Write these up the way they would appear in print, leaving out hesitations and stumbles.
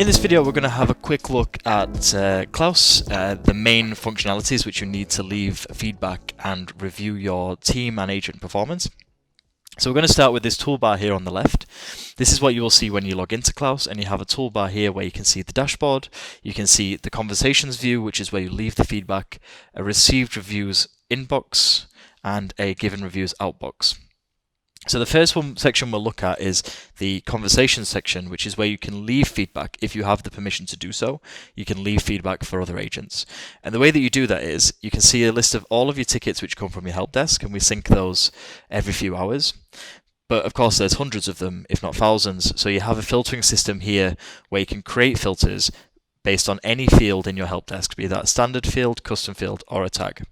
In this video we're going to have a quick look at Klaus, the main functionalities which you need to leave feedback and review your team and agent performance. So we're going to start with this toolbar here on the left. This is what you will see when you log into Klaus, and you have a toolbar here where you can see the dashboard, you can see the conversations view, which is where you leave the feedback, a received reviews inbox, and a given reviews outbox. So the first section we'll look at is the conversations section, which is where you can leave feedback if you have the permission to do so. You can leave feedback for other agents. And the way that you do that is you can see a list of all of your tickets which come from your help desk, and we sync those every few hours. But of course there's hundreds of them, if not thousands, so you have a filtering system here where you can create filters based on any field in your help desk, be that a standard field, custom field, or a tag.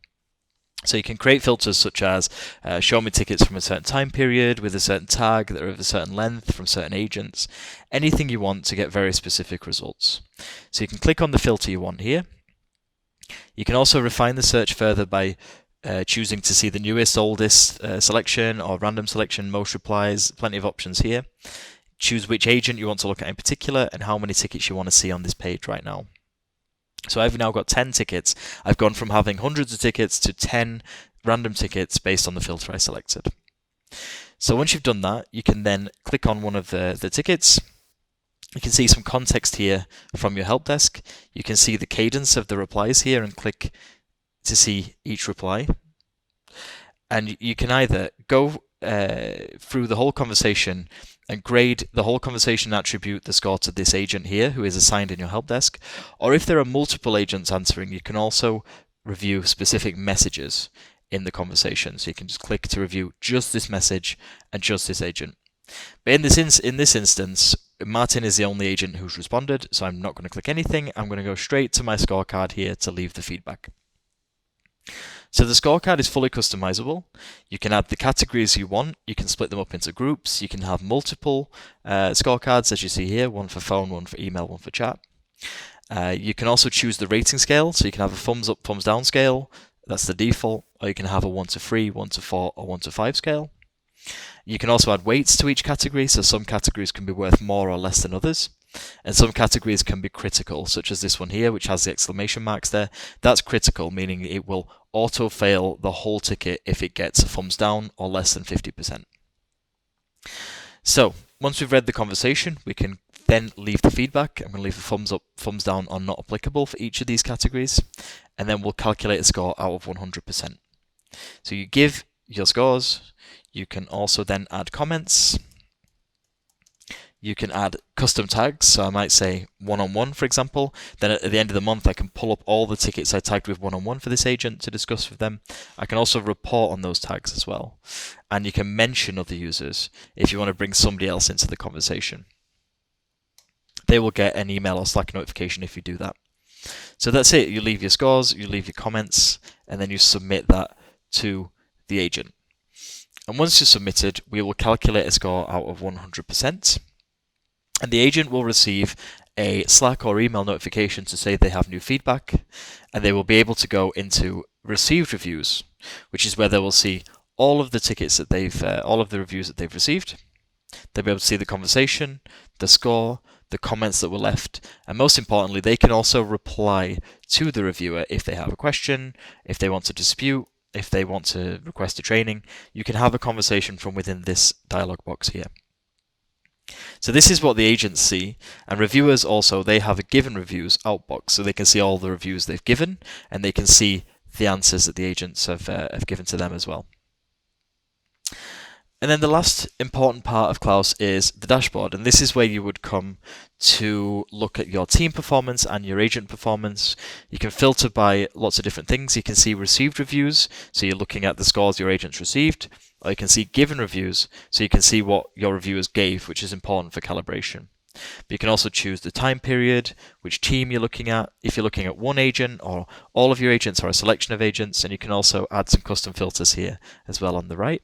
So you can create filters such as show me tickets from a certain time period with a certain tag that are of a certain length from certain agents, anything you want to get very specific results. So you can click on the filter you want here. You can also refine the search further by choosing to see the newest, oldest selection or random selection, most replies, plenty of options here. Choose which agent you want to look at in particular and how many tickets you want to see on this page right now. So I've now got 10 tickets. I've gone from having hundreds of tickets to 10 random tickets based on the filter I selected. So once you've done that, you can then click on one of the tickets. You can see some context here from your help desk. You can see the cadence of the replies here and click to see each reply. And you can either go through the whole conversation and grade the whole conversation and attribute the score to this agent here who is assigned in your help desk. Or if there are multiple agents answering, you can also review specific messages in the conversation. So you can just click to review just this message and just this agent. But in this instance, Martin is the only agent who's responded, so I'm not going to click anything. I'm going to go straight to my scorecard here to leave the feedback. So the scorecard is fully customizable. You can add the categories you want. You can split them up into groups. You can have multiple scorecards, as you see here, one for phone, one for email, one for chat. You can also choose the rating scale. So you can have a thumbs up, thumbs down scale. That's the default. Or you can have a 1 to 3, 1 to 4, or 1 to 5 scale. You can also add weights to each category. So some categories can be worth more or less than others. And some categories can be critical, such as this one here, which has the exclamation marks there. That's critical, meaning it will auto-fail the whole ticket if it gets a thumbs down or less than 50%. So, once we've read the conversation, we can then leave the feedback. I'm going to leave a thumbs up, thumbs down, or not applicable for each of these categories. And then we'll calculate a score out of 100%. So you give your scores. You can also then add comments. You can add custom tags, so I might say one-on-one, for example. Then at the end of the month, I can pull up all the tickets I tagged with one-on-one for this agent to discuss with them. I can also report on those tags as well. And you can mention other users if you want to bring somebody else into the conversation. They will get an email or Slack notification if you do that. So that's it. You leave your scores, you leave your comments, and then you submit that to the agent. And once you're submitted, we will calculate a score out of 100%. And the agent will receive a Slack or email notification to say they have new feedback, and they will be able to go into received reviews, which is where they will see all of the tickets that all of the reviews that they've received. They'll be able to see the conversation, the score, the comments that were left, and most importantly, they can also reply to the reviewer if they have a question, if they want to dispute, if they want to request a training. You can have a conversation from within this dialog box here. So this is what the agents see, and reviewers also, they have a given reviews outbox, so they can see all the reviews they've given, and they can see the answers that the agents have given to them as well. And then the last important part of Klaus is the dashboard, and this is where you would come to look at your team performance and your agent performance. You can filter by lots of different things. You can see received reviews, so you're looking at the scores your agents received, or you can see given reviews, so you can see what your reviewers gave, which is important for calibration. But you can also choose the time period, which team you're looking at, if you're looking at one agent or all of your agents or a selection of agents, and you can also add some custom filters here as well on the right.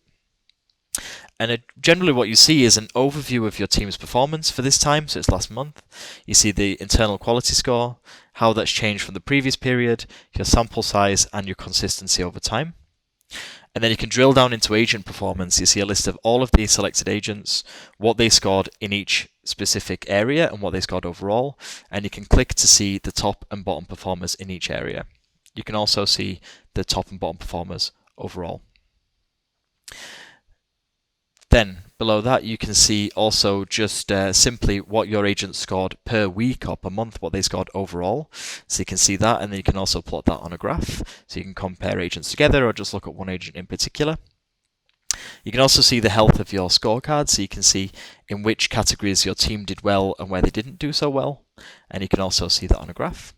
And generally what you see is an overview of your team's performance for this time, so it's last month. You see the internal quality score, how that's changed from the previous period, your sample size, and your consistency over time. And then you can drill down into agent performance. You see a list of all of the selected agents, what they scored in each specific area and what they scored overall. And you can click to see the top and bottom performers in each area. You can also see the top and bottom performers overall. Then below that, you can see also just simply what your agents scored per week or per month, what they scored overall. So you can see that, and then you can also plot that on a graph. So you can compare agents together or just look at one agent in particular. You can also see the health of your scorecard, so you can see in which categories your team did well and where they didn't do so well. And you can also see that on a graph.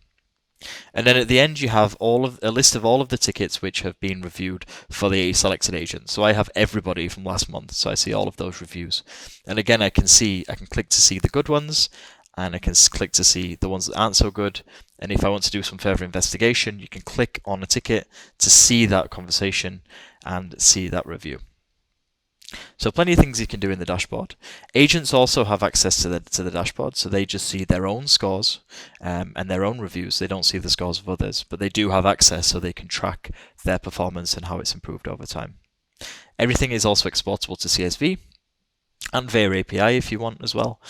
And then at the end, you have a list of all of the tickets which have been reviewed for the selected agent. So I have everybody from last month, so I see all of those reviews. And again, I can click to see the good ones, and I can click to see the ones that aren't so good. And if I want to do some further investigation, you can click on a ticket to see that conversation and see that review. So plenty of things you can do in the dashboard. Agents also have access to the dashboard, so they just see their own scores and their own reviews. They don't see the scores of others, but they do have access so they can track their performance and how it's improved over time. Everything is also exportable to CSV and via API if you want as well.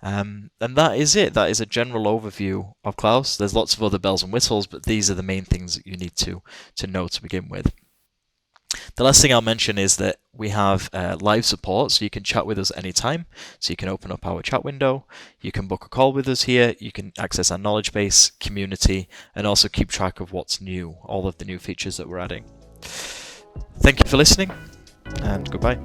And that is it. That is a general overview of Klaus. There's lots of other bells and whistles, but these are the main things that you need to know to begin with. The last thing I'll mention is that we have live support, so you can chat with us anytime. So you can open up our chat window, you can book a call with us here, you can access our knowledge base, community, and also keep track of what's new, all of the new features that we're adding. Thank you for listening, and goodbye.